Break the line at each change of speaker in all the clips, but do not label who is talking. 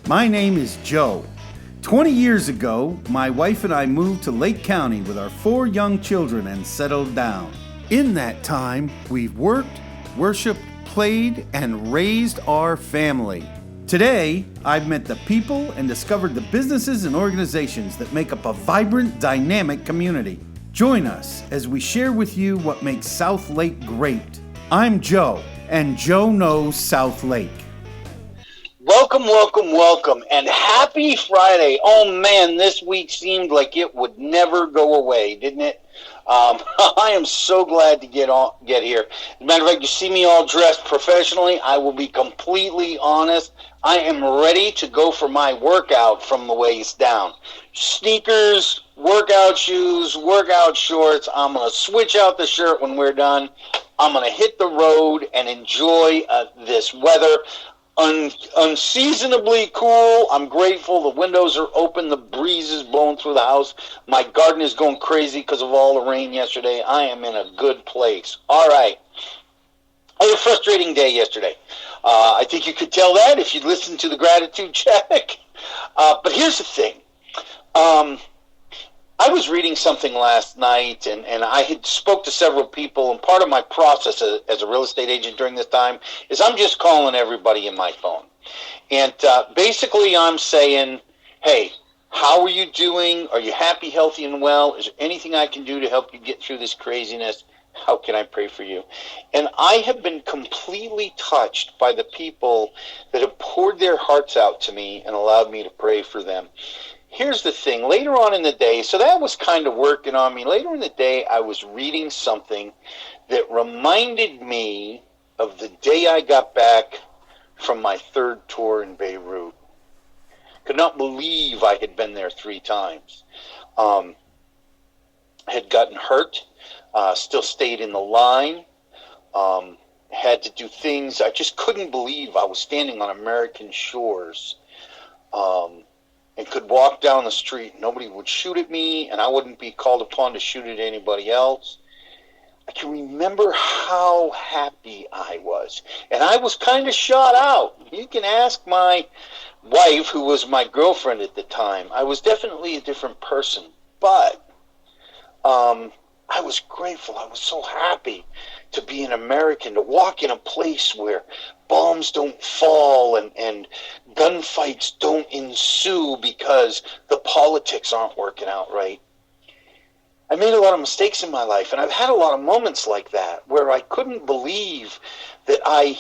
My name is Joe. 20 years ago, my wife and I moved to Lake County with our 4 young children and settled down. In that time, we've worked, worshiped, played, and raised our family. Today, I've met the people and discovered the businesses and organizations that make up a vibrant, dynamic community. Join us as we share with you what makes South Lake great. I'm Joe, and Joe knows South Lake.
Welcome, welcome, welcome, and happy Friday. Oh man, this week seemed like it would never go away, didn't it? I am so glad to get here. As a matter of fact, you see me all dressed professionally. I will be completely honest. I am ready to go for my workout from the waist down. Sneakers, workout shoes, workout shorts. I'm going to switch out the shirt when we're done. I'm going to hit the road and enjoy this weather. Unseasonably cool. I'm grateful. The windows are open. The breeze is blowing through the house. My garden is going crazy because of all the rain yesterday. I am in a good place. All right. I had a frustrating day yesterday. I think you could tell that if you listened to the gratitude check. But here's the thing. I was reading something last night, and I had spoke to several people, and part of my process as a real estate agent during this time is I'm just calling everybody in my phone. And basically I'm saying, hey, how are you doing? Are you happy, healthy, and well? Is there anything I can do to help you get through this craziness? How can I pray for you? And I have been completely touched by the people that have poured their hearts out to me and allowed me to pray for them. Here's the thing. Later on in the day, so that was kind of working on me. Later in the day, I was reading something that reminded me of the day I got back from my 3rd tour in Beirut. Could not believe I had been there 3 times. Had gotten hurt, still stayed in the line, had to do things. I just couldn't believe I was standing on American shores. And could walk down the street. Nobody would shoot at me, and I wouldn't be called upon to shoot at anybody else. I can remember how happy I was. And I was kind of shot out. You can ask my wife, who was my girlfriend at the time. I was definitely a different person. But I was grateful. I was so happy to be an American, to walk in a place where bombs don't fall and gunfights don't ensue because the politics aren't working out right. I made a lot of mistakes in my life, and I've had a lot of moments like that where I couldn't believe that I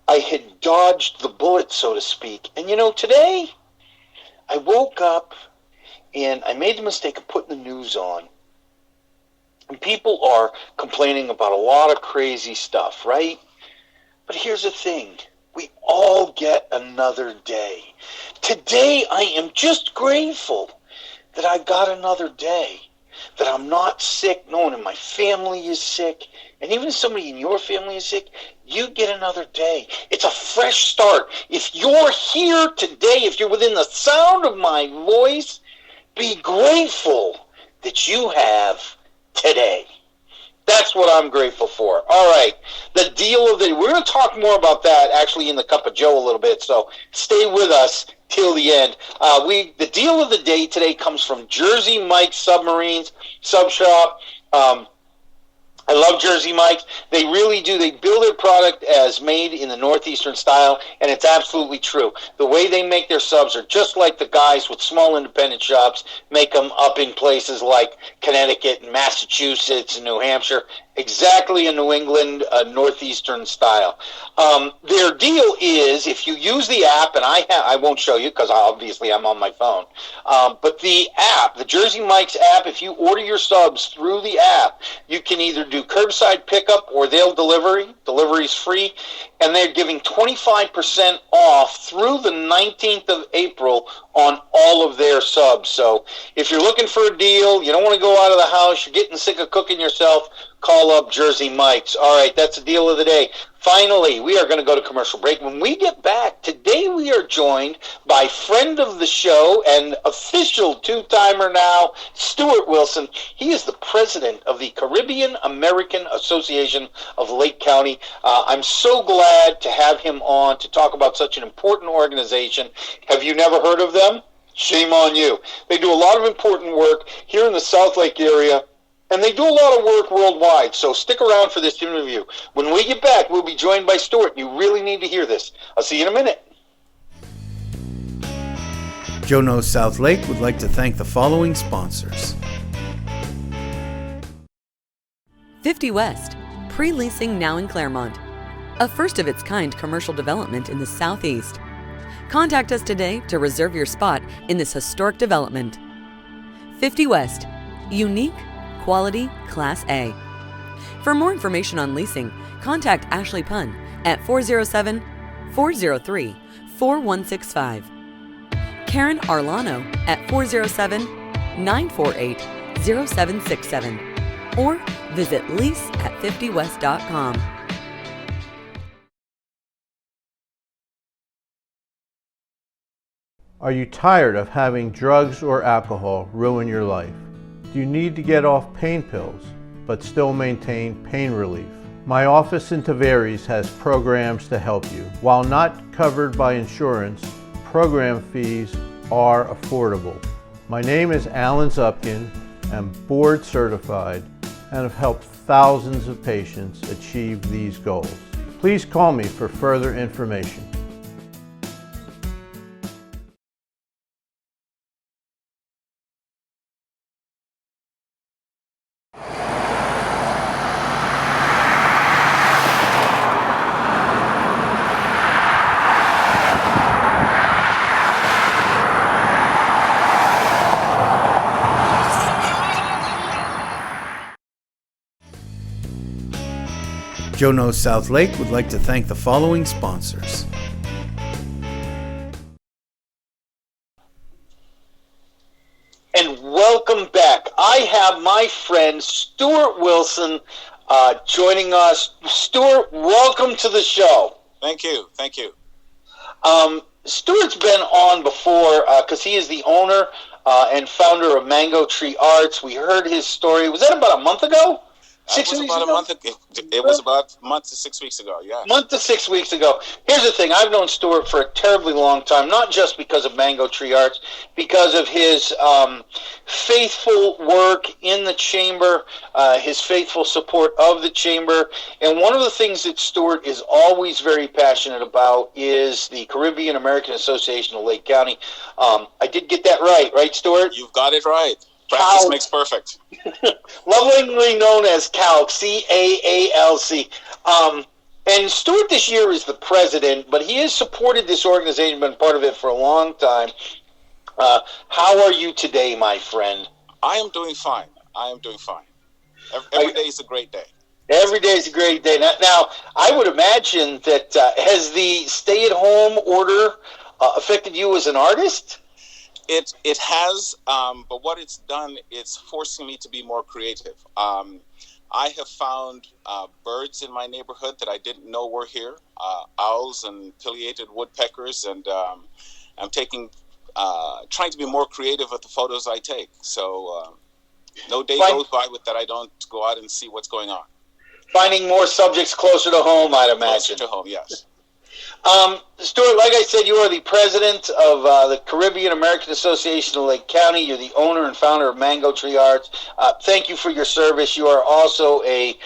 had dodged the bullet, so to speak. And today I woke up and I made the mistake of putting the news on. And people are complaining about a lot of crazy stuff, right? But here's the thing. We all get another day. Today, I am just grateful that I got another day, that I'm not sick. No one in my family is sick. And even if somebody in your family is sick, you get another day. It's a fresh start. If you're here today, if you're within the sound of my voice, be grateful that you have today. That's what I'm grateful for. All right. The deal of the day. We're going to talk more about that actually in the Cup of Joe a little bit, so stay with us till the end. The deal of the day today comes from Jersey Mike's Submarines Sub Shop. I love Jersey Mike's. They really do. They build their product as made in the Northeastern style, and it's absolutely true. The way they make their subs are just like the guys with small independent shops make them up in places like Connecticut and Massachusetts and New Hampshire. Exactly a New England, Northeastern style. Their deal is, if you use the app, and I won't show you because obviously I'm on my phone, but the app, the Jersey Mike's app, if you order your subs through the app, you can either do curbside pickup or they'll delivery. Delivery's free, and they're giving 25% off through the 19th of April on all of their subs. So if you're looking for a deal, you don't want to go out of the house, you're getting sick of cooking yourself, call up Jersey Mike's. All right, that's the deal of the day. Finally, we are going to go to commercial break. When we get back, today we are joined by friend of the show and official two-timer now, Stuart Wilson. He is the president of the Caribbean American Association of Lake County. I'm so glad to have him on to talk about such an important organization. Have you never heard of them? Shame on you. They do a lot of important work here in the South Lake area, and they do a lot of work worldwide. So stick around for this interview. When we get back, we'll be joined by Stuart. You really need to hear this. I'll see you in a minute.
Joe Knows South Lake would like to thank the following sponsors.
50 West, pre-leasing now in Claremont. A first-of-its-kind commercial development in the Southeast. Contact us today to reserve your spot in this historic development. 50 West, unique, quality, Class A. For more information on leasing, contact Ashley Punn at 407-403-4165. Karen Arlano at 407-948-0767. Or visit lease@50west.com.
Are you tired of having drugs or alcohol ruin your life? Do you need to get off pain pills but still maintain pain relief? My office in Tavares has programs to help you. While not covered by insurance, program fees are affordable. My name is Alan Zupkin. I'm board certified and have helped thousands of patients achieve these goals. Please call me for further information.
Joe Knows South Lake would like to thank the following sponsors.
And welcome back. I have my friend Stuart Wilson joining us. Stuart, welcome to the show.
Thank you. Thank you.
Stuart's been on before because he is the owner and founder of Mango Tree Arts. We heard his story. Was that about a month ago?
It was about a month to 6 weeks ago, yeah.
Month to 6 weeks ago. Here's the thing. I've known Stuart for a terribly long time, not just because of Mango Tree Arts, because of his faithful work in the chamber, his faithful support of the chamber. And one of the things that Stuart is always very passionate about is the Caribbean American Association of Lake County. I did get that right, Stuart?
You've got it right. Practice makes perfect.
Lovingly known as CALC, C-A-A-L-C. And Stuart this year is the president, but he has supported this organization, been part of it for a long time. How are you today, my friend?
I am doing fine. Every day is a great day.
Every day is a great day. Now I would imagine that has the stay-at-home order affected you as an artist?
It has, but what it's done, it's forcing me to be more creative. I have found birds in my neighborhood that I didn't know were here, owls and pileated woodpeckers, and I'm trying to be more creative with the photos I take. So no day goes by that I don't go out and see what's going on.
Finding more subjects closer to home, I'd imagine.
Closer to home, yes.
Stuart, like I said, you are the president of the Caribbean American Association of Lake County. You're the owner and founder of Mango Tree Arts. Thank you for your service. You are also a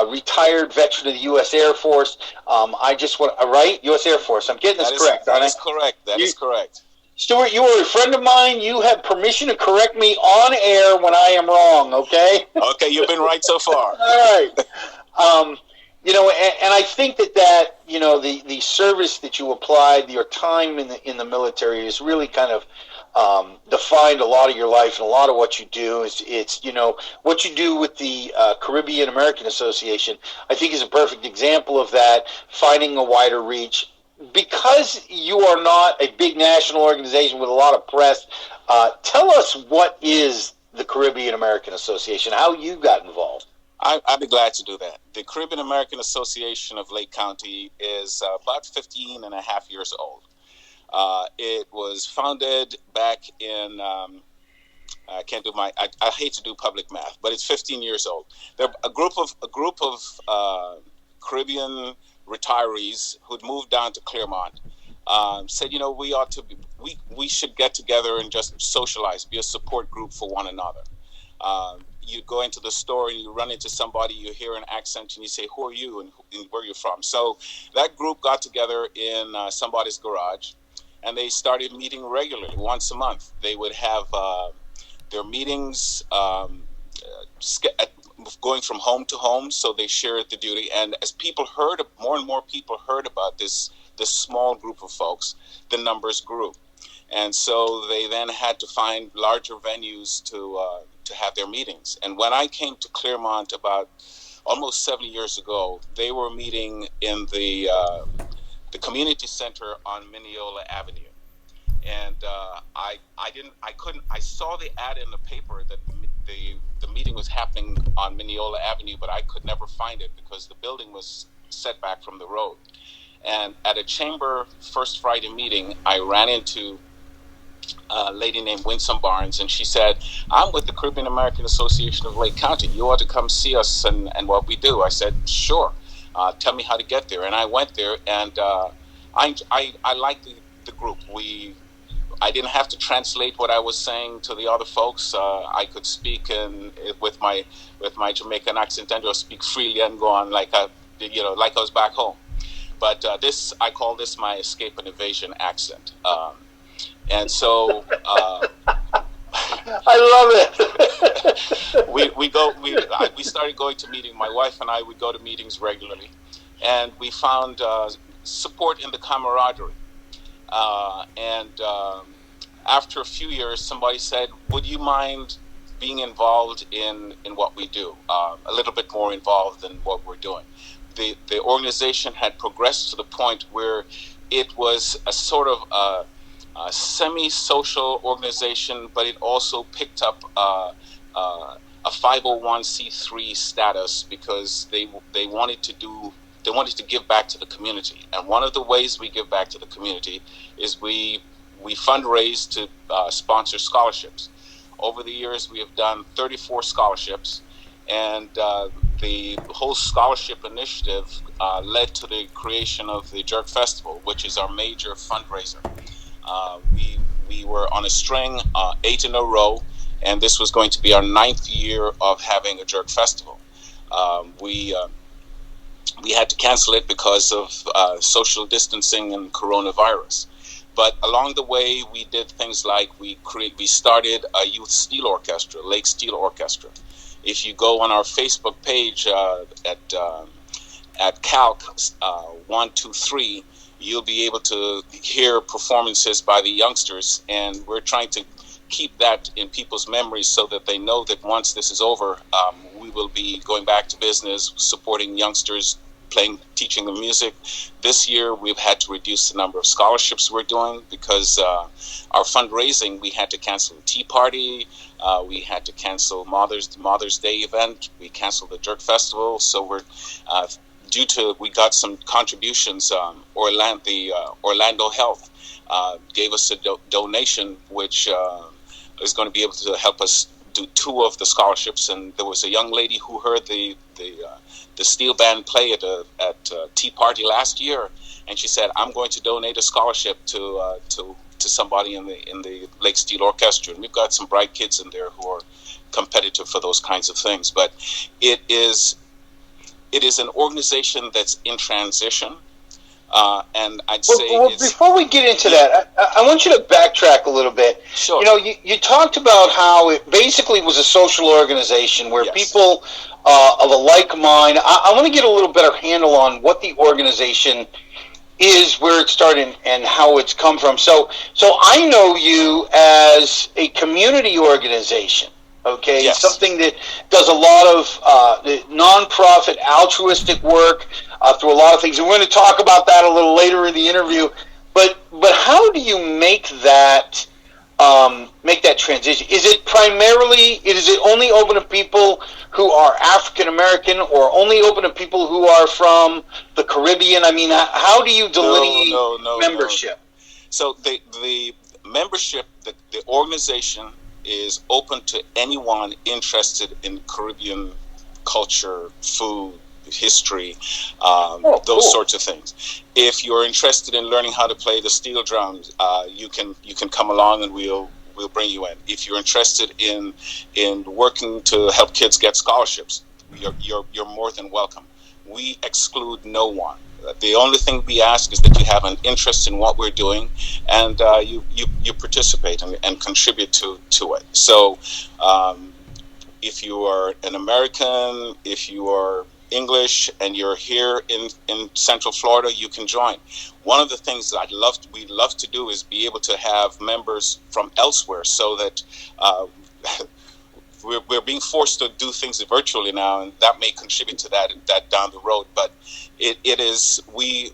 retired veteran of the U.S. Air Force. I just want, right? U.S. Air Force. I'm getting this correct,
That is correct. That is correct.
Stuart, you are a friend of mine. You have permission to correct me on air when I am wrong, okay?
Okay, you've been right so far.
All right. And I think that the service that you applied, your time in the military, is really kind of defined a lot of your life and a lot of what you do. It's what you do with the Caribbean American Association, I think, is a perfect example of that, finding a wider reach. Because you are not a big national organization with a lot of press, tell us what is the Caribbean American Association, how you got involved.
I'd be glad to do that. The Caribbean American Association of Lake County is about 15 and a half years old. It was founded back in, I can't do I hate to do public math, but it's 15 years old. They're a group of Caribbean retirees who'd moved down to Claremont. Said, we should get together and just socialize, be a support group for one another. You go into the store and you run into somebody, you hear an accent, and you say, "Who are you and where are you from?" So that group got together in somebody's garage, and they started meeting regularly, once a month. They would have their meetings going from home to home, so they shared the duty. And as people heard, more and more people heard about this small group of folks, the numbers grew. And so they then had to find larger venues to have their meetings. And when I came to Claremont about almost 70 years ago, they were meeting in the community center on Mineola Avenue. And I saw the ad in the paper that the meeting was happening on Mineola Avenue, but I could never find it because the building was set back from the road. And at a chamber First Friday meeting, I ran into a lady named Winsome Barnes, and she said, "I'm with the Caribbean American Association of Lake County. You ought to come see us and what we do." I said, "Sure. Tell me how to get there." And I went there, and I liked the group. I didn't have to translate what I was saying to the other folks. I could speak with my Jamaican accent, and just speak freely and go on like I was back home. But I call this my escape and evasion accent. And so
I love it.
we started going to meetings. My wife and I would go to meetings regularly, and we found support in the camaraderie. After a few years, somebody said, "Would you mind being involved in what we do? A little bit more involved than what we're doing." The organization had progressed to the point where it was a sort of a semi-social organization, but it also picked up a 501c3 status because they wanted to give back to the community. And one of the ways we give back to the community is we fundraise to sponsor scholarships. Over the years, we have done 34 scholarships, and the whole scholarship initiative led to the creation of the Jerk Festival, which is our major fundraiser. We were on a string 8 in a row, and this was going to be our 9th year of having a Jerk Festival. We had to cancel it because of social distancing and coronavirus. But along the way, we did things like we started a youth steel orchestra, Lake Steel Orchestra. If you go on our Facebook page at Calc 123, you'll be able to hear performances by the youngsters, and we're trying to keep that in people's memories so that they know that once this is over, we will be going back to business, supporting youngsters, teaching them music. This year, we've had to reduce the number of scholarships we're doing because our fundraising, we had to cancel the Tea Party, we had to cancel Mother's Day event, we canceled the Jerk Festival. So we're we got some contributions. Orlando Health gave us a donation, which is going to be able to help us do 2 of the scholarships. And there was a young lady who heard the steel band play at Tea Party last year, and she said, "I'm going to donate a scholarship to somebody in the Lake Steel Orchestra." And we've got some bright kids in there who are competitive for those kinds of things. But it is an organization that's in transition, and I'd say. Well,
before we get into that, I want you to backtrack a little bit.
Sure.
You talked about how it basically was a social organization where
Yes.
people of a like mind. I want to get a little better handle on what the organization is, where it started, and how it's come from. So I know you as a community organization. Okay,
Yes.
Something that does a lot of nonprofit altruistic work through a lot of things, and we're going to talk about that a little later in the interview. But how do you make that make that transition? Is it only open to people who are African American, or only open to people who are from the Caribbean? I mean, how do you delineate membership?
So the membership, the organization is open to anyone interested in Caribbean culture, food, history, those sorts of things. If you're interested in learning how to play the steel drums, you can come along and we'll bring you in. If you're interested in working to help kids get scholarships, you're more than welcome. We exclude no one. The only thing we ask is that you have an interest in what we're doing, and you participate and contribute to it. So if you are an American, if you are English and you're here in Central Florida, you can join. One of the things that we'd love to do is be able to have members from elsewhere, so that we're being forced to do things virtually now, and that may contribute to that down the road. But it is, we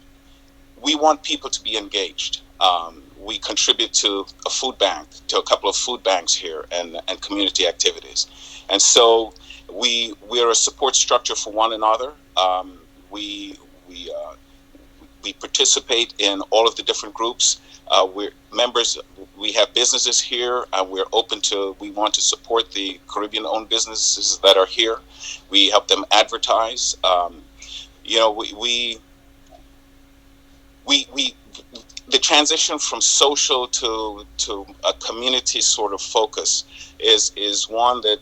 want people to be engaged. We contribute to a food bank, to a couple of food banks here, and community activities. And so we're a support structure for one another. We participate in all of the different groups. We're members. We have businesses here, and we want to support the Caribbean-owned businesses that are here. We help them advertise. The transition from social to a community sort of focus is one that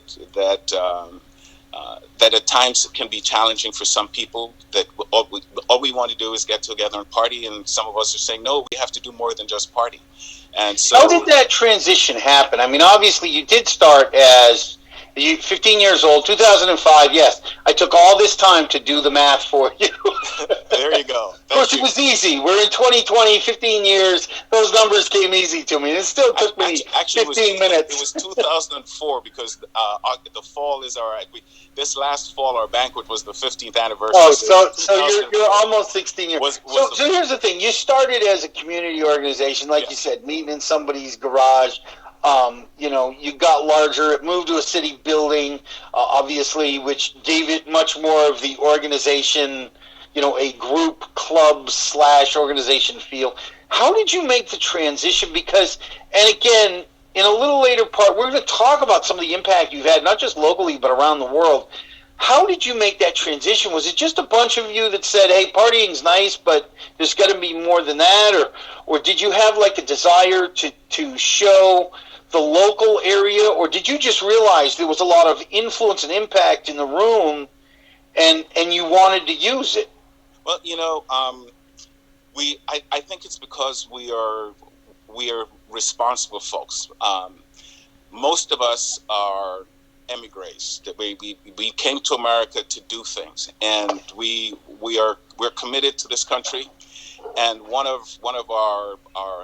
at times can be challenging for some people. That all we want to do is get together and party, and some of us are saying, no, we have to do more than just party. And so,
how did that transition happen? I mean, obviously, you did start as 15 years old, 2005. Yes, I took all this time to do the math for you.
There you go.
Of course, it was easy. We're in 2020, 15 years. Those numbers came easy to me. It still took me 15 minutes.
It was 2004 because the fall is our. This last fall, our banquet was the 15th anniversary.
Oh, so you're almost 16 years. So here's the thing. You started as a community organization, like you said, meeting in somebody's garage. You got larger. It moved to a city building, obviously, which gave it much more of the organization, a group, club / organization feel. How did you make the transition? Because, and again, in a little later part, we're going to talk about some of the impact you've had, not just locally, but around the world. How did you make that transition? Was it just a bunch of you that said, hey, partying's nice, but there's got to be more than that? Or did you have like a desire to show the local area, or did you just realize there was a lot of influence and impact in the room and you wanted to use it?
Well, I think it's because we are responsible folks. Most of us are emigres. That we came to America to do things, and we're committed to this country. And one of our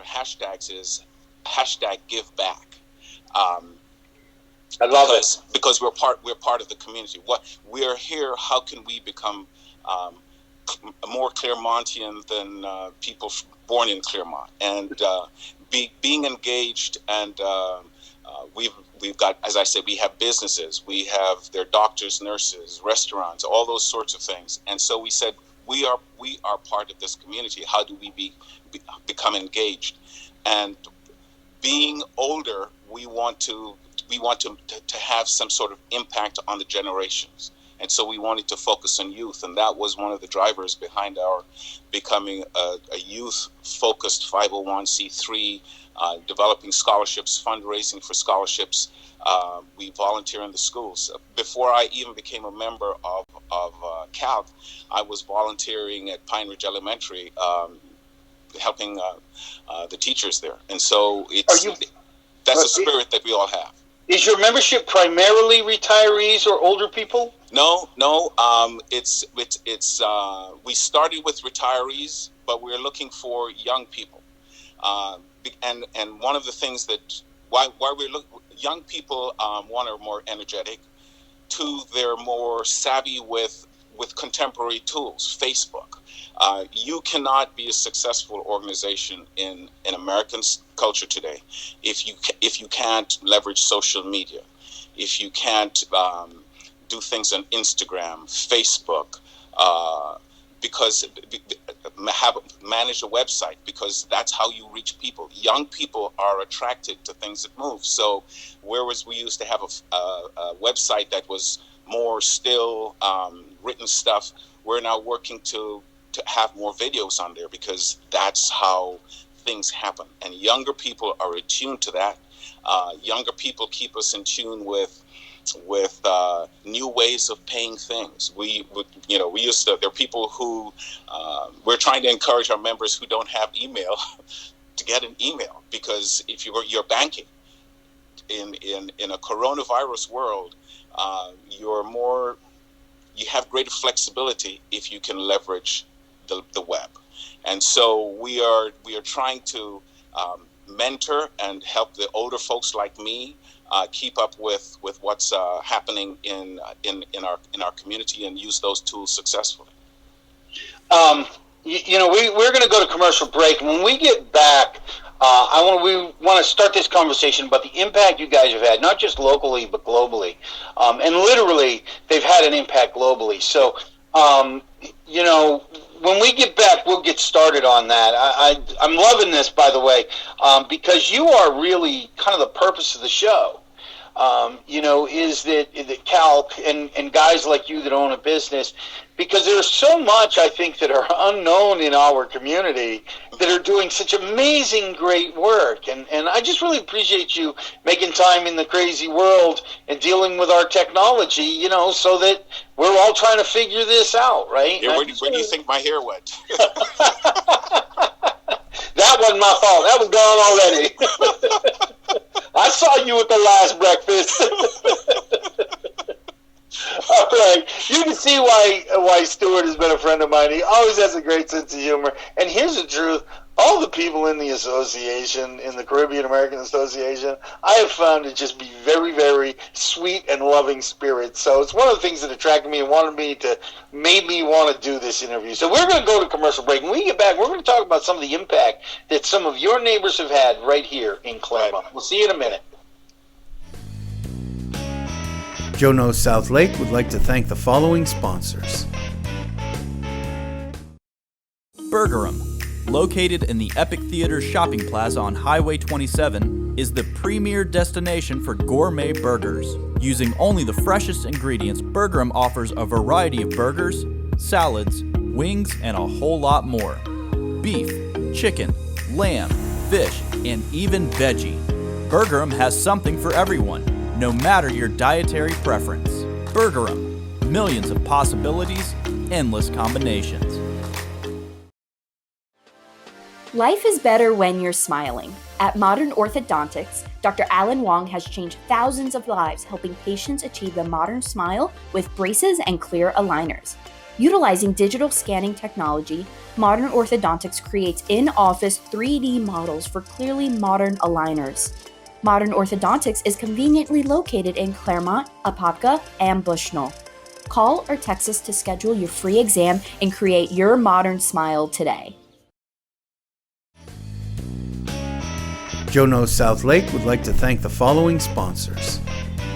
hashtags is #GiveBack.
I love it
because we're part of the community. We are here. How can we become more Clermontian than people born in Clermont, and being engaged? And we've got, as I said, we have businesses, we have their doctors, nurses, restaurants, all those sorts of things. And so we said, we are part of this community. How do we become engaged? And being older, we want to have some sort of impact on the generations. And so we wanted to focus on youth, and that was one of the drivers behind our becoming a youth-focused 501c3, developing scholarships, fundraising for scholarships. We volunteer in the schools. Before I even became a member of CALC, I was volunteering at Pine Ridge Elementary, helping the teachers there. And so that's a spirit that we all have.
Is your membership primarily retirees or older people?
No. It's we started with retirees, but we're looking for young people. And one of the things that why we're young people, one, are more energetic. Two, they're more savvy with contemporary tools, Facebook. You cannot be a successful organization in American culture today if you can't leverage social media, if you can't do things on Instagram, Facebook, because manage a website, because that's how you reach people. Young people are attracted to things that move. So whereas we used to have a website that was more still written stuff, we're now working to have more videos on there, because that's how things happen. And younger people are attuned to that. Younger people keep us in tune with new ways of paying things. We used to, there are people who, we're trying to encourage our members who don't have email to get an email, because if you're banking in a coronavirus world, you have greater flexibility if you can leverage the web. And so we are trying to mentor and help the older folks like me keep up with what's happening in our community, and use those tools successfully.
We're going to go to commercial break. When we get back, we want to start this conversation about the impact you guys have had, not just locally but globally, and literally they've had an impact globally. So, when we get back, we'll get started on that. I'm loving this, by the way, because you are really kind of the purpose of the show. Is that Cal and guys like you that own a business, because there's so much, I think, that are unknown in our community that are doing such amazing, great work. And I just really appreciate you making time in the crazy world and dealing with our technology, so that we're all trying to figure this out, right?
Yeah, where do you think my hair went?
That wasn't my fault. That was gone already. I saw you at the last breakfast. All right. You can see why Stuart has been a friend of mine. He always has a great sense of humor. And here's the truth. All the people in the association, in the Caribbean American Association, I have found to just be very, very sweet and loving spirits. So it's one of the things that attracted me and made me want to do this interview. So we're going to go to commercial break. When we get back, we're going to talk about some of the impact that some of your neighbors have had right here in Claremont. We'll see you in a minute.
Joe Knows South Lake would like to thank the following sponsors.
Burgerum, located in the Epic Theater Shopping Plaza on Highway 27, is the premier destination for gourmet burgers. Using only the freshest ingredients, Burgerum offers a variety of burgers, salads, wings, and a whole lot more. Beef, chicken, lamb, fish, and even veggie. Burgerum has something for everyone, no matter your dietary preference. Burgerum, millions of possibilities, endless combinations.
Life is better when you're smiling. At Modern Orthodontics, Dr. Alan Wong has changed thousands of lives, helping patients achieve the modern smile with braces and clear aligners. Utilizing digital scanning technology, Modern Orthodontics creates in-office 3D models for clearly modern aligners. Modern Orthodontics is conveniently located in Claremont, Apopka, and Bushnell. Call or text us to schedule your free exam and create your modern smile today.
Joe Knows South Lake would like to thank the following sponsors.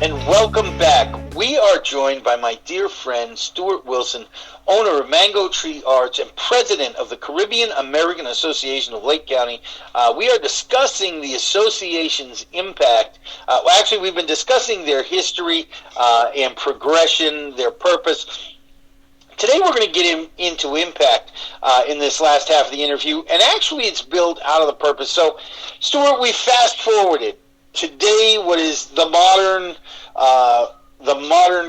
And welcome back. We are joined by my dear friend, Stuart Wilson, owner of Mango Tree Arts and president of the Caribbean American Association of Lake County. We are discussing the association's impact. Actually, we've been discussing their history and progression, their purpose. Today we're going to get into impact in this last half of the interview, and actually it's built out of the purpose. So, Stuart, we fast-forwarded. Today, what is the modern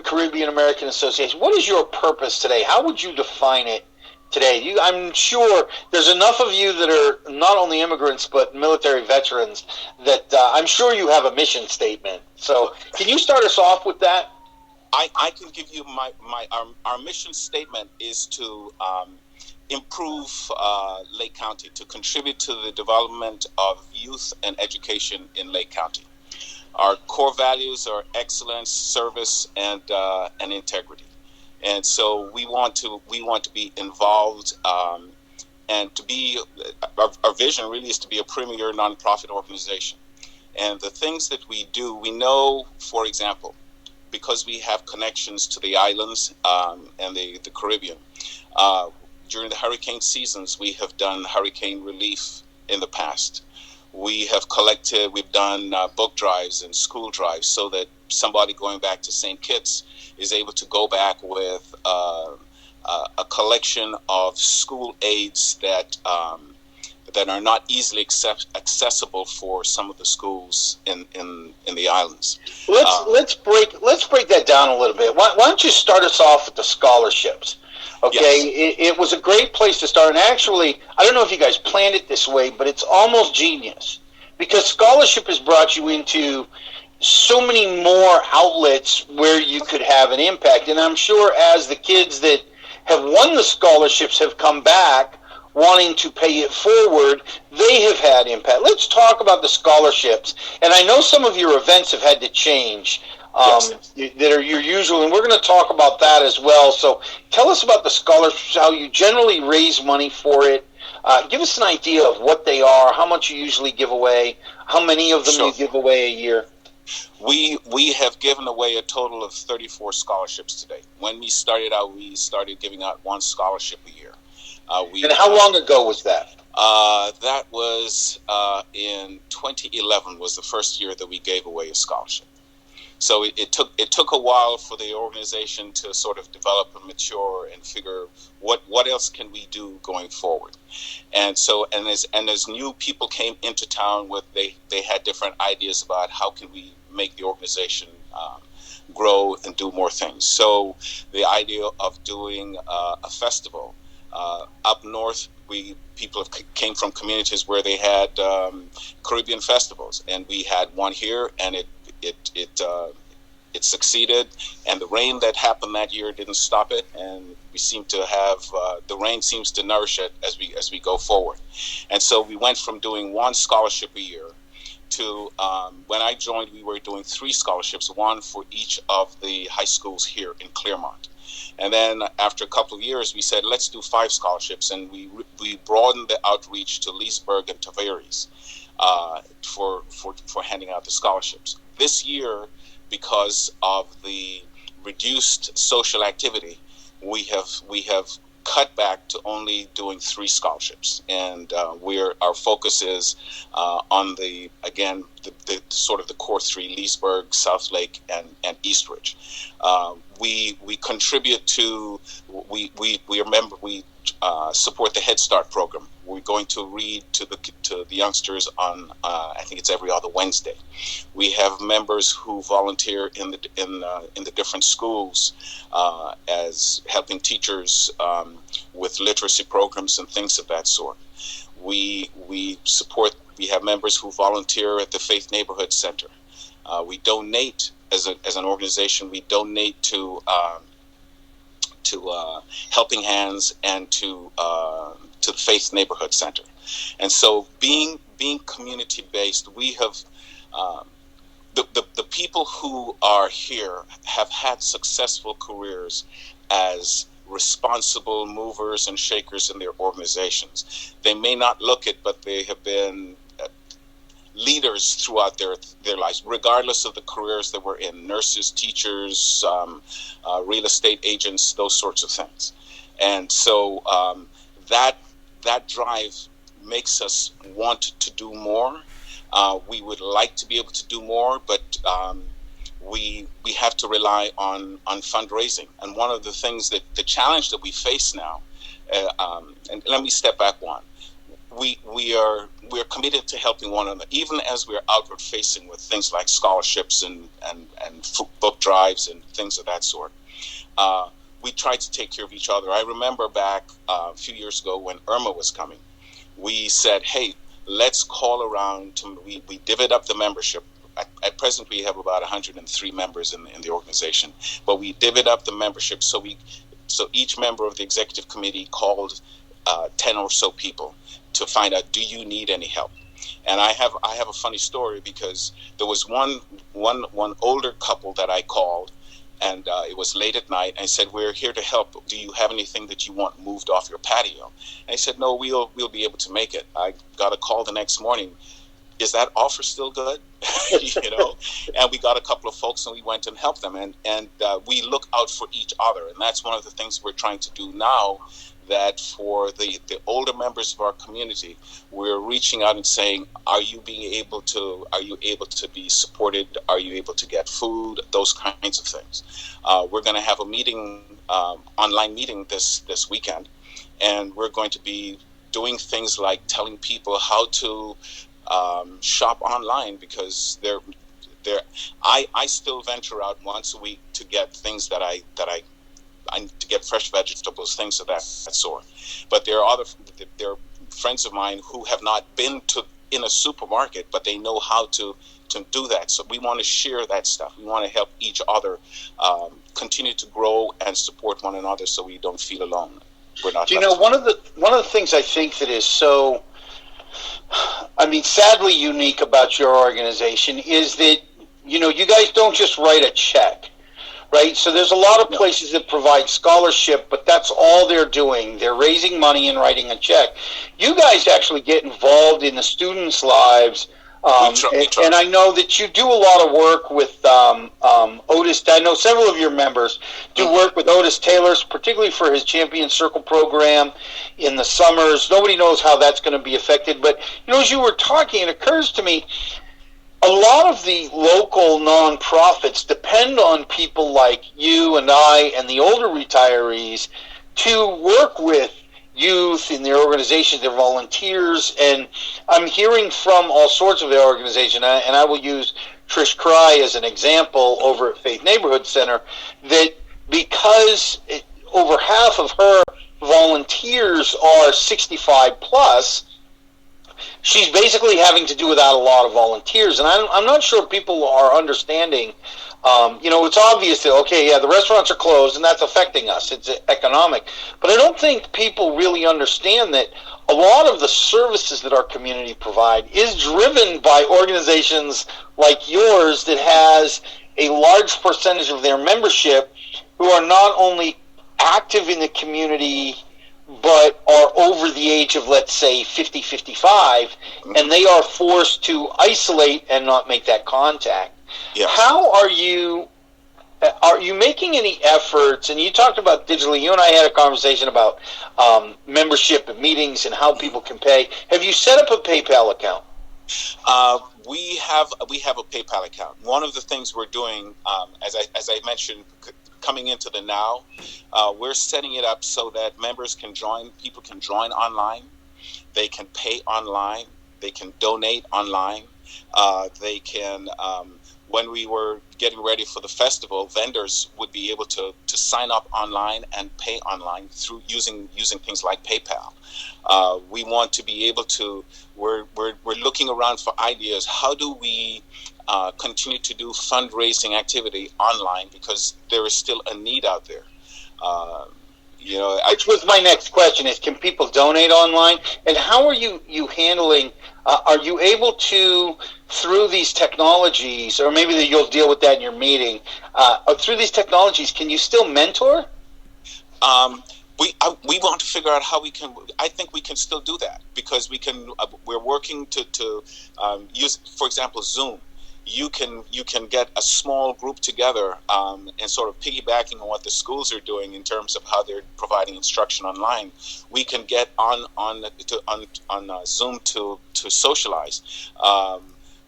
Caribbean American Association? What is your purpose today? How would you define it today? I'm sure there's enough of you that are not only immigrants but military veterans that I'm sure you have a mission statement. So can you start us off with that?
I can give you our mission statement is to improve Lake County, to contribute to the development of youth and education in Lake County. Our core values are excellence, service, and integrity. And so we want to be involved, and to be our vision really is to be a premier nonprofit organization. And the things that we do, we know, for example, because we have connections to the islands and the Caribbean. During the hurricane seasons, we have done hurricane relief in the past. We've done book drives and school drives so that somebody going back to St. Kitts is able to go back with a collection of school aids that are not easily accessible for some of the schools in the islands.
Let's break that down a little bit. Why don't you start us off with the scholarships? Okay, yes. It was a great place to start, and actually, I don't know if you guys planned it this way, but it's almost genius, because scholarship has brought you into so many more outlets where you could have an impact. And I'm sure as the kids that have won the scholarships have come back wanting to pay it forward, they have had impact. Let's talk about the scholarships. And I know some of your events have had to change. That are your usual, and we're going to talk about that as well. So tell us about the scholarships, how you generally raise money for it. Give us an idea of what they are, how much you usually give away, how many of them you give away a year.
We have given away a total of 34 scholarships today. When we started out, we started giving out one scholarship a year.
And how long ago was that?
That was in 2011 was the first year that we gave away a scholarship. So it took a while for the organization to sort of develop and mature and figure what else can we do going forward. And so as new people came into town they had different ideas about how can we make the organization grow and do more things. So the idea of doing a festival up north, people came from communities where they had Caribbean festivals, and we had one here, and it succeeded, and the rain that happened that year didn't stop it, and we seem to have the rain seems to nourish it as we go forward. And so we went from doing one scholarship a year to when I joined, we were doing 3 scholarships, one for each of the high schools here in Claremont. And then after a couple of years, we said, let's do 5 scholarships, and we broadened the outreach to Leesburg and Tavares for handing out the scholarships. This year, because of the reduced social activity, we have cut back to only doing 3 scholarships, and our focus is on the sort of the core 3: Leesburg, South Lake, and Eastridge. We contribute to we support the Head Start program. We're going to read to the youngsters on I think it's every other Wednesday. We have members who volunteer in the different schools as helping teachers with literacy programs and things of that sort. We have members who volunteer at the Faith Neighborhood Center. We donate as an organization. We donate to Helping Hands and to the Faith Neighborhood Center. And so being community based, we have the people who are here have had successful careers as responsible movers and shakers in their organizations. They may not look it, but they have been leaders throughout their lives, regardless of the careers that we're in: nurses, teachers, real estate agents, those sorts of things. And so that drive makes us want to do more. We would like to be able to do more, but we have to rely on fundraising. And one of the things the challenge that we face now, and let me step back one. We're committed to helping one another, even as we're outward facing with things like scholarships and book drives and things of that sort. We try to take care of each other. I remember back a few years ago when Irma was coming, we said, hey, let's call around. We divvied up the membership. At present, we have about 103 members in the organization, but we divvied up the membership so each member of the executive committee called 10 or so people to find out, do you need any help? And I have a funny story, because there was one older couple that I called, and it was late at night. And I said, "We're here to help. Do you have anything that you want moved off your patio?" And he said, "No, we'll be able to make it." I got a call the next morning. Is that offer still good? And we got a couple of folks and we went and helped them, and we look out for each other, and that's one of the things we're trying to do now. That for the older members of our community, we're reaching out and saying, are you able to be supported? Are you able to get food? Those kinds of things. We're going to have a meeting, online meeting this weekend, and we're going to be doing things like telling people how to shop online, because I still venture out once a week to get things that I need to get fresh vegetables, things of that sort. But there are friends of mine who have not been in a supermarket, but they know how to do that. So we want to share that stuff. We want to help each other continue to grow and support one another, so we don't feel alone. We're not.
One of the things I think that is so, sadly unique about your organization is that you guys don't just write a check. Right, so there's a lot of places that provide scholarship, but that's all they're doing. They're raising money and writing a check. You guys actually get involved in the students' lives, and I know that you do a lot of work with Otis. I know several of your members do work with Otis Taylor, particularly for his Champion Circle program in the summers. Nobody knows how that's going to be affected, but as you were talking, it occurs to me, a lot of the local nonprofits depend on people like you and I and the older retirees to work with youth in their organizations, their volunteers. And I'm hearing from all sorts of their organizations, and I will use Trish Cry as an example over at Faith Neighborhood Center, that because over half of her volunteers are 65 plus, she's basically having to do without a lot of volunteers. And I'm not sure people are understanding. It's obvious that, the restaurants are closed and that's affecting us. It's economic. But I don't think people really understand that a lot of the services that our community provide is driven by organizations like yours that has a large percentage of their membership who are not only active in the community but are over the age of, let's say, 50, 55, and they are forced to isolate and not make that contact. Yes. How are you making any efforts, and you talked about digitally, you and I had a conversation about membership and meetings and how people can pay. Have you set up a PayPal account?
We have a PayPal account. One of the things we're doing, as I mentioned, coming into the now, we're setting it up so that people can join online, they can pay online, they can donate online, they can, when we were getting ready for the festival, vendors would be able to sign up online and pay online through using things like PayPal. We want to be able to, we're looking around for ideas. How do we continue to do fundraising activity online, because there is still a need out there.
Which was my next question: is can people donate online, and how are you handling? Are you able to, through these technologies, or maybe you'll deal with that in your meeting? Through these technologies, can you still mentor?
We want to figure out how we can. I think we can still do that, because we can. We're working to use, for example, Zoom. You can get a small group together and sort of piggybacking on what the schools are doing in terms of how they're providing instruction online. We can get on Zoom to socialize.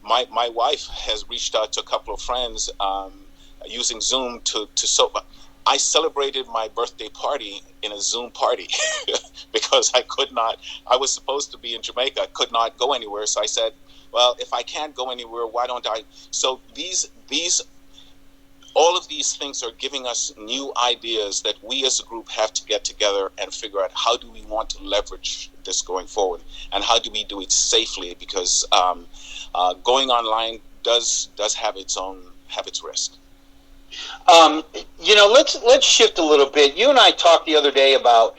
My wife has reached out to a couple of friends using Zoom I celebrated my birthday party in a Zoom party because I was supposed to be in Jamaica. I could not go anywhere, so I said, well, if I can't go anywhere, why don't I? So all of these things are giving us new ideas that we as a group have to get together and figure out how do we want to leverage this going forward, and how do we do it safely, because going online does have its risk.
Let's shift a little bit. You and I talked the other day about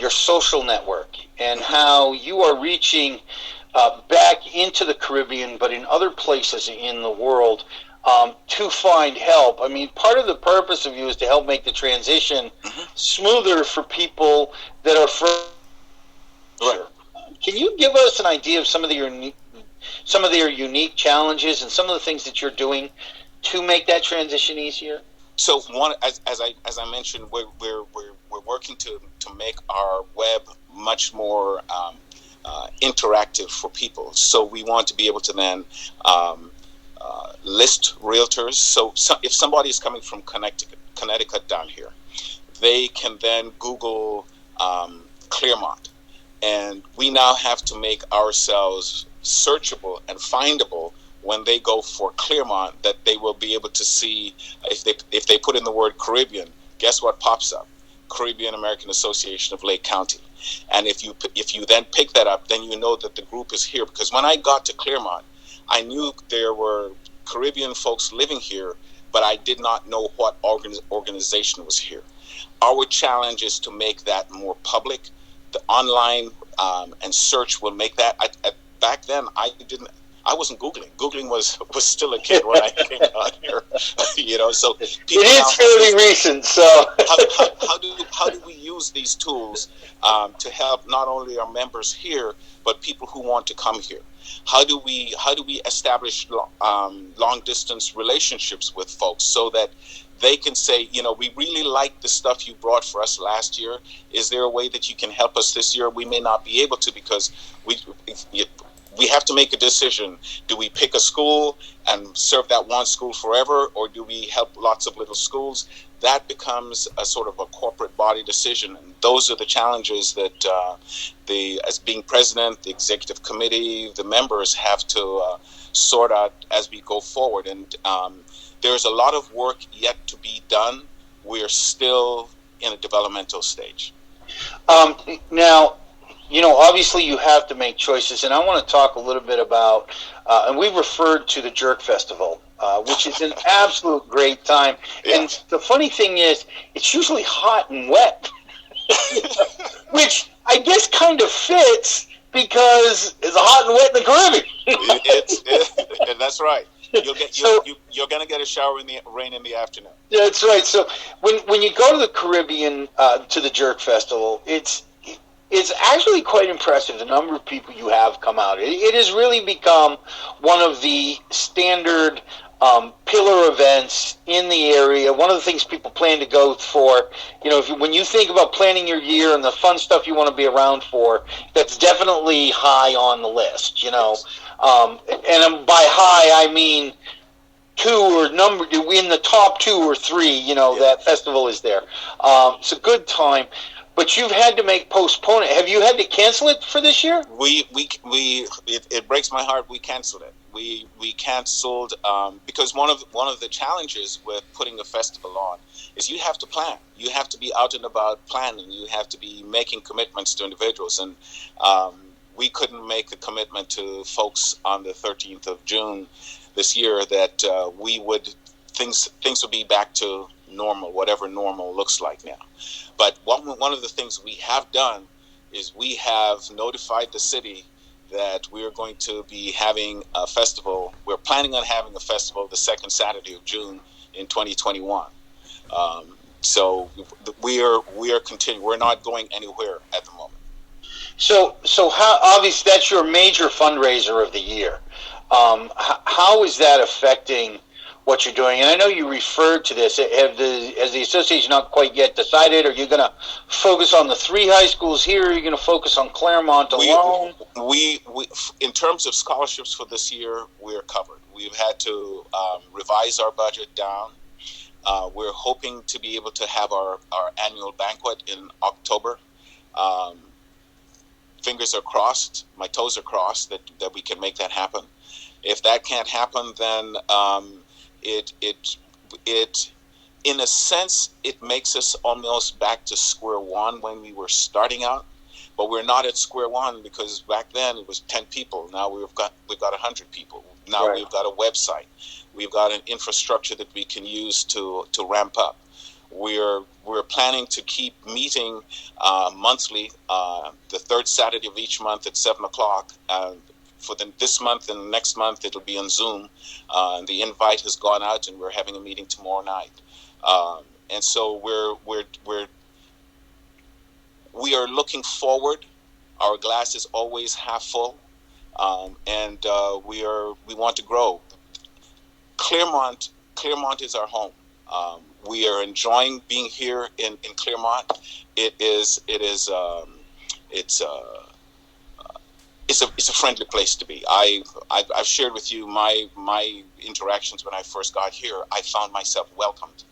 your social network and how you are reaching back into the Caribbean, but in other places in the world, to find help. I mean, part of the purpose of you is to help make the transition smoother for people that are
Right.
Can you give us an idea of some of their unique challenges and some of the things that you're doing to make that transition easier?
So as I mentioned, we're working to make our web much more interactive for people. So we want to be able to then list realtors. So if somebody is coming from Connecticut down here, they can then Google Clermont, and we now have to make ourselves searchable and findable when they go for Clermont, that they will be able to see if they put in the word Caribbean, guess what pops up? Caribbean American Association of Lake County. And if you then pick that up, then you know that the group is here. Because when I got to Clermont, I knew there were Caribbean folks living here, but I did not know what organization was here. Our challenge is to make that more public. The online and search will make that. Back then, I wasn't Googling. Googling was still a kid when I came out here. So
it is fairly recent. So
how do we use these tools to help not only our members here, but people who want to come here? How do we establish long distance relationships with folks so that they can say, we really like the stuff you brought for us last year. Is there a way that you can help us this year? We may not be able to because we have to make a decision. Do we pick a school and serve that one school forever, or do we help lots of little schools? That becomes a sort of a corporate body decision. And those are the challenges that as being president, the executive committee, the members have to sort out as we go forward. And there's a lot of work yet to be done. We're still in a developmental stage.
Now, obviously you have to make choices, and I want to talk a little bit about, and we referred to the Jerk Festival, which is an absolute great time. Yeah. And the funny thing is, it's usually hot and wet, which I guess kind of fits because it's hot and wet in the Caribbean.
That's right. You're going to get a shower in the rain in the afternoon.
That's right. So when you go to the Caribbean, to the Jerk Festival, it's actually quite impressive, the number of people you have come out. It has really become one of the standard pillar events in the area. One of the things people plan to go for, when you think about planning your year and the fun stuff you want to be around for, that's definitely high on the list, and by high, I mean in the top 2 or 3, that festival is there. It's a good time. But you've had to make postpone it. Have you had to cancel it for this year?
It breaks my heart. We canceled it. We canceled because one of the challenges with putting a festival on is you have to plan. You have to be out and about planning. You have to be making commitments to individuals, and we couldn't make a commitment to folks on the 13th of June this year that things would be back to normal, whatever normal looks like now. But one of the things we have done is we have notified the city that we are going to be having a festival. We're planning on having a festival the second Saturday of June in 2021. So we are continuing. We're not going anywhere at the moment.
So how, obviously that's your major fundraiser of the year. How is that affecting what you're doing? And I know you referred to this. Has the association not quite yet decided? Are you going to focus on the 3 high schools here? Are you going to focus on Clermont alone?
We in terms of scholarships for this year, we're covered. We've had to revise our budget down. We're hoping to be able to have our annual banquet in October. Fingers are crossed, my toes are crossed that we can make that happen. If that can't happen, then it in a sense it makes us almost back to square one when we were starting out, but we're not at square one because back then it was 10 people. Now we've got 100 people. Now We've got a website. We've got an infrastructure that we can use to ramp up. We're planning to keep meeting monthly, the third Saturday of each month at 7:00, this month and next month, it'll be on Zoom. The invite has gone out, and we're having a meeting tomorrow night. And so we are looking forward. Our glass is always half full, and we want to grow. Claremont is our home. We are enjoying being here in Claremont. It's a friendly place to be. I've shared with you my interactions when I first got here. I found myself welcomed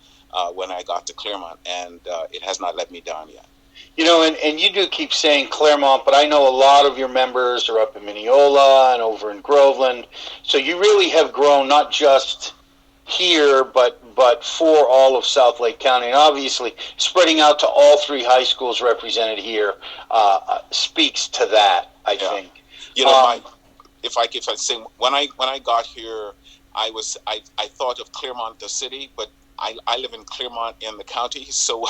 when I got to Claremont, and it has not let me down yet.
You know, and you do keep saying Claremont, but I know a lot of your members are up in Mineola and over in Groveland. So you really have grown not just here, but for all of South Lake County. And obviously, spreading out to all 3 high schools represented here speaks to that, I think.
You know, if I say, when I got here, I thought of Claremont, the city, but I live in Claremont in the county, so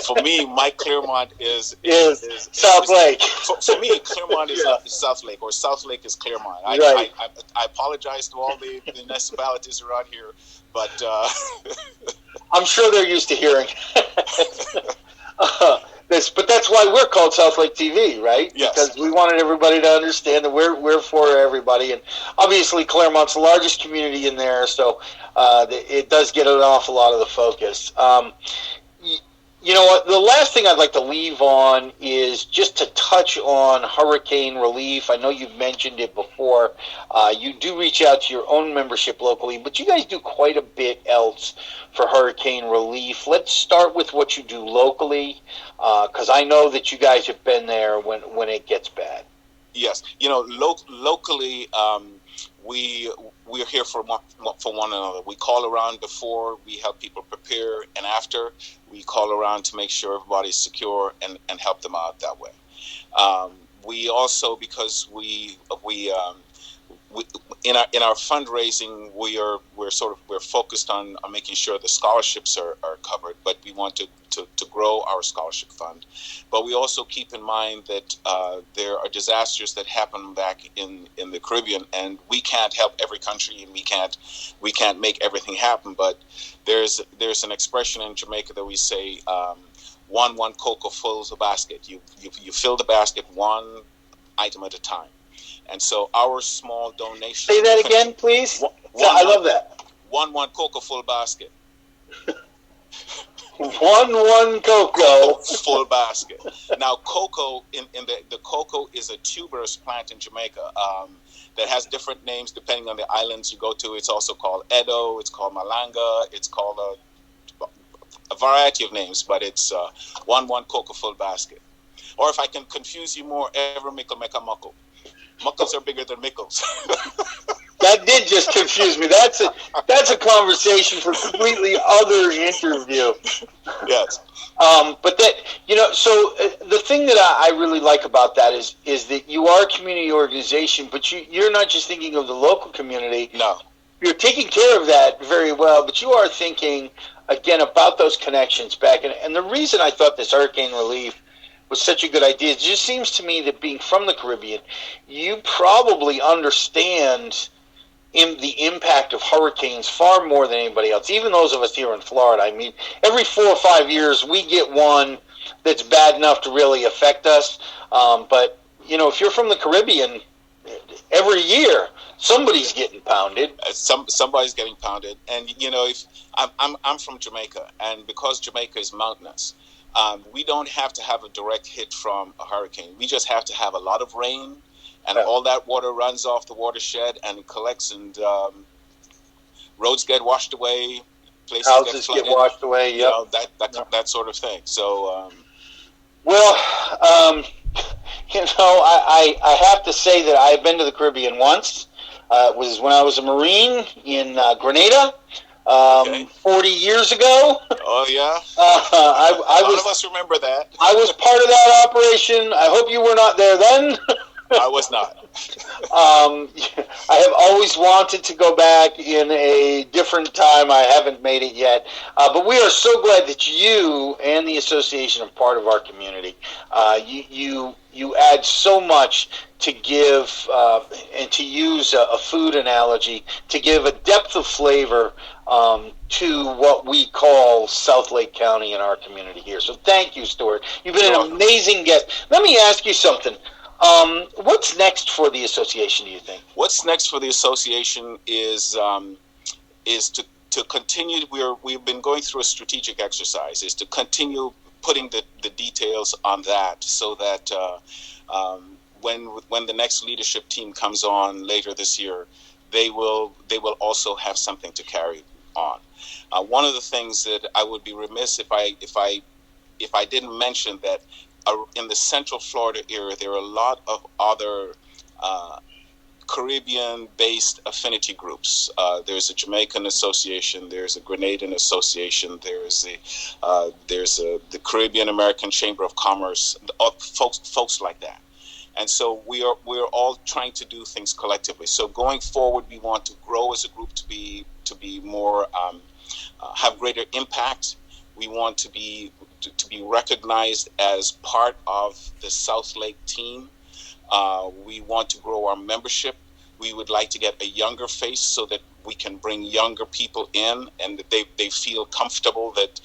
for me, my Claremont is
South Lake.
For me, Claremont is South Lake, or South Lake is Claremont.
Right.
I apologize to all the municipalities around here, but
I'm sure they're used to hearing this. But that's why we're called South Lake TV, right?
Yes.
Because we wanted everybody to understand that we're for everybody, and obviously Claremont's the largest community in there, so it does get an awful lot of the focus. You know what? The last thing I'd like to leave on is just to touch on hurricane relief. I know you've mentioned it before. You do reach out to your own membership locally, but you guys do quite a bit else for hurricane relief. Let's start with what you do locally, because I know that you guys have been there when it gets bad.
Yes. You know, locally, we're here for one another. We call around before, we help people prepare, and after, we call around to make sure everybody's secure and help them out that way. We also, because we in our fundraising, we're focused on making sure the scholarships are covered, but we want to grow our scholarship fund. But we also keep in mind that there are disasters that happen back in the Caribbean, and we can't help every country, and we can't make everything happen. But there's an expression in Jamaica that we say, one cocoa fills a basket. You fill the basket one item at a time. And so our small donation.
Say that again, please. I love that.
One cocoa full basket.
one cocoa
full basket. Now, cocoa the cocoa is a tuberous plant in Jamaica that has different names depending on the islands you go to. It's also called Edo. It's called Malanga. It's called a variety of names, but it's one cocoa full basket. Or if I can confuse you more, every mickle make a muckle. Muckles are bigger than mickles.
That did just confuse me. That's a conversation for a completely other interview.
Yes.
But that, you know, so the thing that I really like about that is that you are a community organization, but you're not just thinking of the local community.
No.
You're taking care of that very well, but you are thinking, again, about those connections back. And the reason I thought this hurricane relief was such a good idea, it just seems to me that being from the Caribbean, you probably understand the impact of hurricanes far more than anybody else, even those of us here in Florida. I mean, every 4 or 5 years we get one that's bad enough to really affect us. But, you know, if you're from the Caribbean, every year somebody's getting pounded.
Somebody's getting pounded. And, you know, if I'm from Jamaica, and because Jamaica is mountainous, we don't have to have a direct hit from a hurricane. We just have to have a lot of rain, and all that water runs off the watershed and it collects, and roads get washed away,
houses get washed away. Yep.
You know, that sort of thing. So,
you know, I have to say that I've been to the Caribbean once. It was when I was a Marine in Grenada. 40 years ago.
Oh yeah.
A lot
of us remember that.
I was part of that operation. I hope you were not there then.
I was not.
I have always wanted to go back in a different time. I haven't made it yet. But we are so glad that you and the association are part of our community. You add so much to give, and to use a food analogy, to give a depth of flavor to what we call South Lake County in our community here. So thank you, Stuart. You've been an amazing guest. Let me ask you something. What's next for the association, do you think?
What's next for the association is to continue. We've been going through a strategic exercise, is to continue putting the details on that, so that when the next leadership team comes on later this year, they will also have something to carry on. One of the things that I would be remiss if I didn't mention that in the Central Florida area, there are a lot of other Caribbean-based affinity groups. There's a Jamaican association, there's a Grenadian association, there's the Caribbean American Chamber of Commerce, folks like that. And so we're all trying to do things collectively. So going forward, we want to grow as a group to be more have greater impact. We want to be recognized as part of the South Lake team. We want to grow our membership. We would like to get a younger face so that we can bring younger people in, and that they feel comfortable that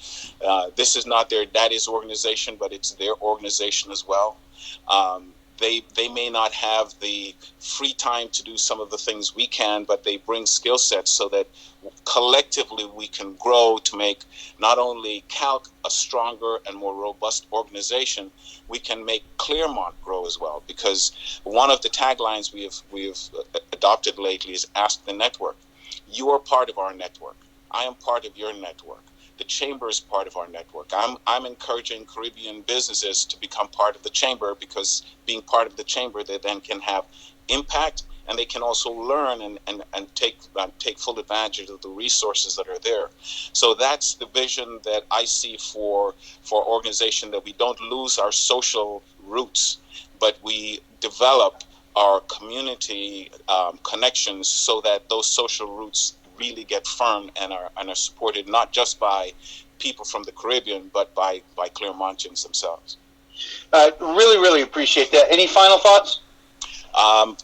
this is not their daddy's organization, but it's their organization as well. They may not have the free time to do some of the things we can, but they bring skill sets so that collectively we can grow to make not only Calc a stronger and more robust organization, we can make Claremont grow as well. Because one of the taglines we have adopted lately is Ask the Network. You are part of our network. I am part of your network. The Chamber is part of our network. I'm encouraging Caribbean businesses to become part of the Chamber, because being part of the Chamber, they then can have impact, and they can also learn and take full advantage of the resources that are there. So that's the vision that I see for organization, that we don't lose our social roots, but we develop our community connections so that those social roots really get firm and are supported not just by people from the Caribbean, but by Claremontians themselves.
Really, really appreciate that. Any final thoughts?
I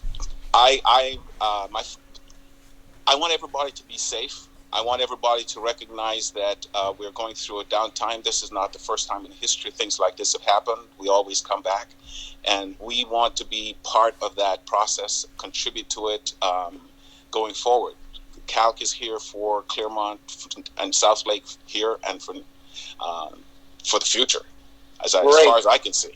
want everybody to be safe. I want everybody to recognize that we're going through a downtime. This is not the first time in history things like this have happened. We always come back, and we want to be part of that process, contribute to it going forward. Calc is here for Claremont and South Lake here, and for the future, as far as I can see.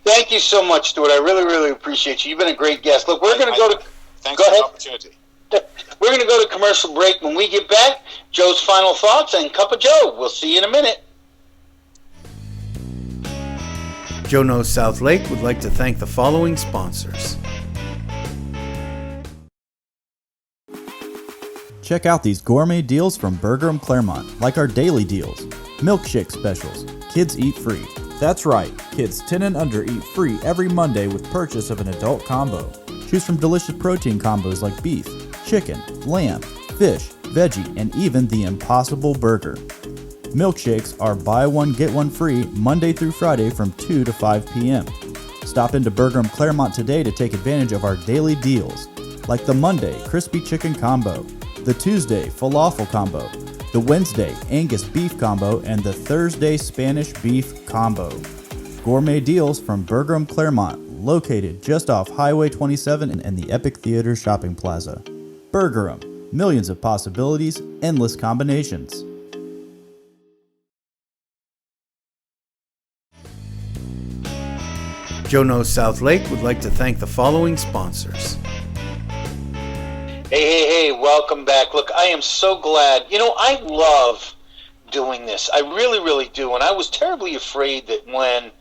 Thank you so much, Stuart. I really, really appreciate you. You've been a great guest. Look, we're going to go to...
Thanks for the opportunity.
We're going to go to commercial break. When we get back, Joe's final thoughts and Cup of Joe. We'll see you in a minute.
Joe Knows South Lake would like to thank the following sponsors.
Check out these gourmet deals from Burger & Claremont, like our daily deals. Milkshake specials. Kids eat free. That's right, kids 10 and under eat free every Monday with purchase of an adult combo. Choose from delicious protein combos like beef, chicken, lamb, fish, veggie, and even the Impossible Burger. Milkshakes are buy one get one free Monday through Friday from 2 to 5 p.m. Stop into Burger & Claremont today to take advantage of our daily deals, like the Monday Crispy Chicken Combo, the Tuesday Falafel Combo, the Wednesday Angus Beef Combo, and the Thursday Spanish Beef Combo. Gourmet deals from Burger & Claremont, located just off Highway 27 and the Epic Theater Shopping Plaza. Burger 'em, millions of possibilities, endless combinations.
Joe Knows South Lake would like to thank the following sponsors.
Hey, welcome back. Look, I am so glad. I love doing this. I really, really do. And I was terribly afraid that when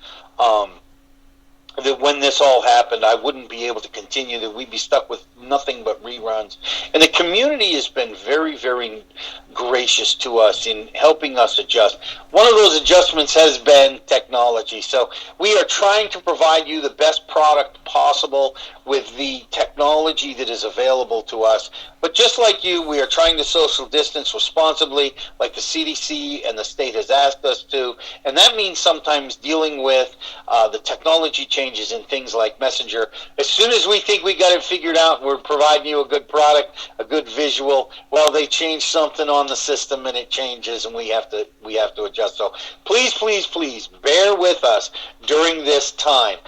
this all happened, I wouldn't be able to continue, that we'd be stuck with nothing but reruns. And the community has been very, very gracious to us in helping us adjust. One of those adjustments has been technology. So we are trying to provide you the best product possible with the technology that is available to us. But just like you, we are trying to social distance responsibly, like the CDC and the state has asked us to. And that means sometimes dealing with the technology changes in things like Messenger. As soon as we think we got it figured out, we're providing you a good product, a good visual. Well, they change something on the system and it changes, and we have to adjust. So please, please, please bear with us during this time.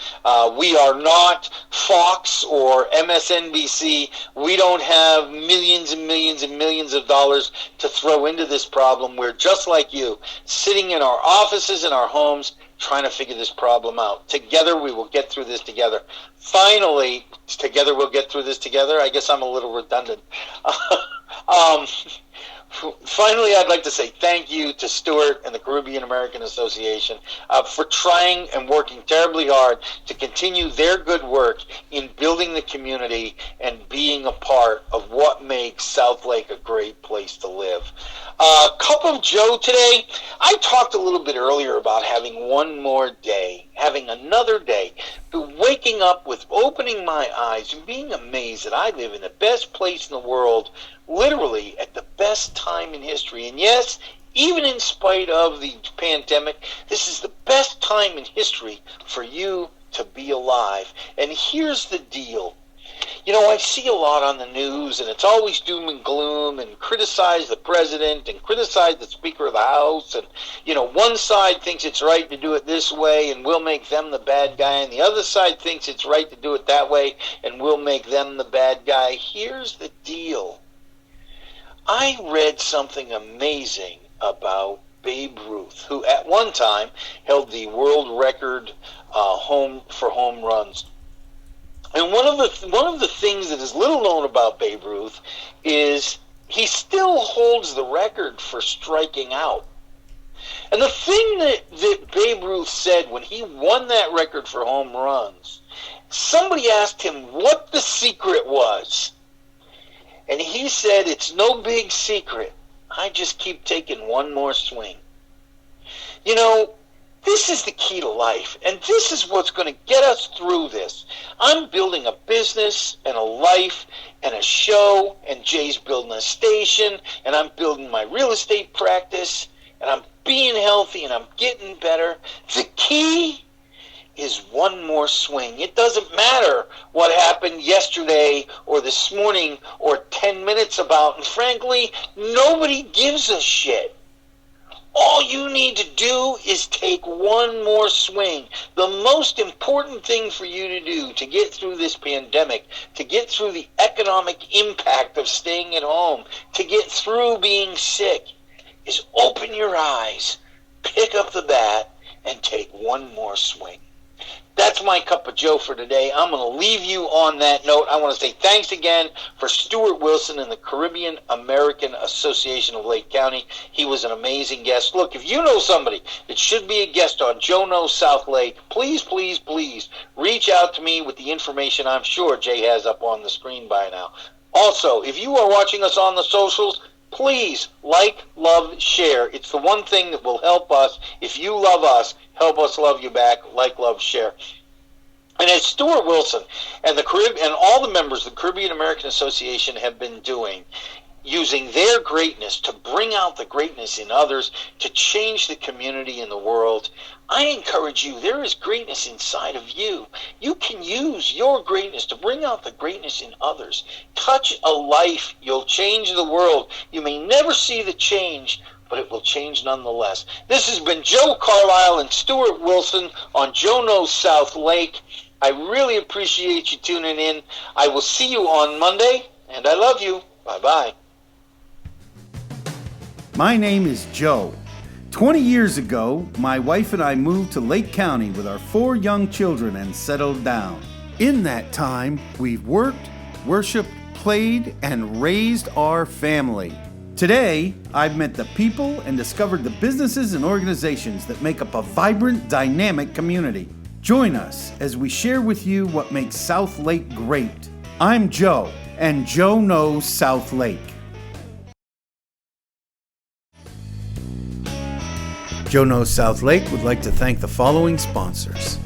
We are not Fox or MSNBC. We don't have millions and millions and millions of dollars to throw into this problem. We're just like you, sitting in our offices in our homes, trying to figure this problem out. Together, we will get through this together. Finally, together we'll get through this together. I guess I'm a little redundant. Finally, I'd like to say thank you to Stuart and the Caribbean American Association for trying and working terribly hard to continue their good work in building the community and being a part of what makes South Lake a great place to live. Cup of Joe today, I talked a little bit earlier about having one more day, having another day, but waking up with opening my eyes and being amazed that I live in the best place in the world, literally at the best time in history. And yes, even in spite of the pandemic, this is the best time in history for you to be alive. And here's the deal. You know, I see a lot on the news, and it's always doom and gloom, and criticize the president, and criticize the Speaker of the House, and, you know, one side thinks it's right to do it this way, and we'll make them the bad guy, and the other side thinks it's right to do it that way, and we'll make them the bad guy. Here's the deal. I read something amazing about Babe Ruth, who at one time held the world record for home runs. And one of the things that is little known about Babe Ruth is he still holds the record for striking out. And the thing that Babe Ruth said when he won that record for home runs, somebody asked him what the secret was. And he said, "It's no big secret. I just keep taking one more swing." You know, this is the key to life, and this is what's going to get us through this. I'm building a business and a life and a show, and Jay's building a station, and I'm building my real estate practice, and I'm being healthy, and I'm getting better. The key is one more swing. It doesn't matter what happened yesterday or this morning or 10 minutes about, and frankly, nobody gives a shit. All you need to do is take one more swing. The most important thing for you to do to get through this pandemic, to get through the economic impact of staying at home, to get through being sick, is open your eyes, pick up the bat, and take one more swing. That's my cup of Joe for today. I'm going to leave you on that note. I want to say thanks again for Stuart Wilson and the Caribbean American Association of Lake County. He was an amazing guest. Look, if you know somebody that should be a guest on Joe Knows South Lake, please, please, please reach out to me with the information I'm sure Jay has up on the screen by now. Also, if you are watching us on the socials, please like, love, share. It's the one thing that will help us. If you love us, help us love you back. Like, love, share. And as Stuart Wilson and all the members of the Caribbean American Association have been doing, using their greatness to bring out the greatness in others, to change the community and the world, I encourage you, there is greatness inside of you. You can use your greatness to bring out the greatness in others. Touch a life, you'll change the world. You may never see the change, but it will change nonetheless. This has been Joe Carlisle and Stuart Wilson on Joe Knows South Lake. I really appreciate you tuning in. I will see you on Monday, and I love you. Bye-bye.
My name is Joe. 20 years ago, my wife and I moved to Lake County with our 4 young children and settled down. In that time, we've worked, worshiped, played, and raised our family. Today, I've met the people and discovered the businesses and organizations that make up a vibrant, dynamic community. Join us as we share with you what makes South Lake great. I'm Joe, and Joe Knows South Lake. Joe Knows South Lake would like to thank the following sponsors: